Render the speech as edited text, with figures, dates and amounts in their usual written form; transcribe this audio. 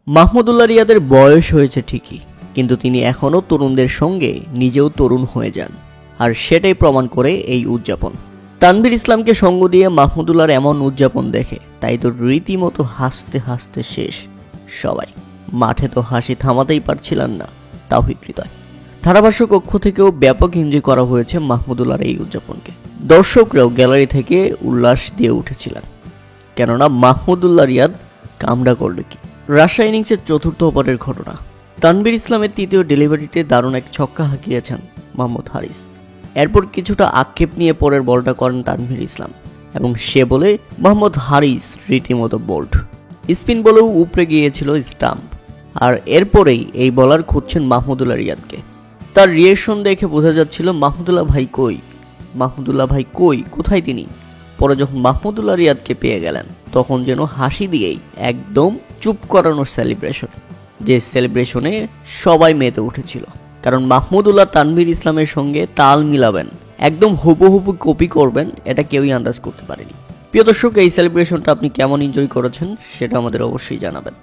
মাহমুদুল্লাহ রিয়াদের বয়স হয়েছে ঠিকই, কিন্তু তিনি এখনও তরুণদের সঙ্গে নিজেও তরুণ হয়ে যান, আর সেটাই প্রমাণ করে এই উদযাপন। তানভীর ইসলামকে সঙ্গ দিয়ে মাহমুদুল্লাহর এমন উদযাপন দেখে তাই তো রীতিমতো হাসতে হাসতে শেষ সবাই। মাঠে তো হাসি থামাতেই পারছিলেন না তাওহীদ হৃদয়। ধারাভাষ্য কক্ষ থেকেও ব্যাপক এনজয় করা হয়েছে মাহমুদুল্লাহর এই উদযাপনকে। দর্শকরাও গ্যালারি থেকে উল্লাস দিয়ে উঠেছিলেন, কেননা মাহমুদুল্লাহ রিয়াদ কামড়া করল কি। রাজশাহী ইনিংসের চতুর্থ ওভারের ঘটনা। তানভীর ইসলামের তৃতীয় ডেলিভারিতে দারুণ এক ছক্কা হাঁকিয়েছেন মোহাম্মদ হারিস। এরপর কিছুটা আক্ষেপ নিয়ে পরের বলটা করেন তানভীর ইসলাম, এবং সে বলে মোহাম্মদ হারিস রীতিমতো বোল্ড। স্পিন বলেও উপড়ে গিয়েছিল স্টাম্প, আর এরপরেই এই বলার খুঁজছেন মাহমুদুল্লাহ রিয়াদকে। তার রিয়েকশন দেখে বোঝা যাচ্ছিল মাহমুদুল্লাহ ভাই কই, মাহমুদুল্লাহ ভাই কই, কোথায় তিনি। পরে যখন মাহমুদুল্লাহ রিয়াদকে পেয়ে গেলেন তখন যেন হাসি দিয়েই একদম চুপ করানোর সেলিব্রেশন, যে সেলিব্রেশনে সবাই মেতে উঠেছিল। কারণ মাহমুদুল্লাহ তানভীর ইসলামের সঙ্গে তাল মিলাবেন, একদম হুবহু কপি করবেন, এটা কেউই আন্দাজ করতে পারেনি। প্রিয় দর্শক, এই সেলিব্রেশনটা আপনি কেমন এনজয় করেছেন সেটা আমাদের অবশ্যই জানাবেন।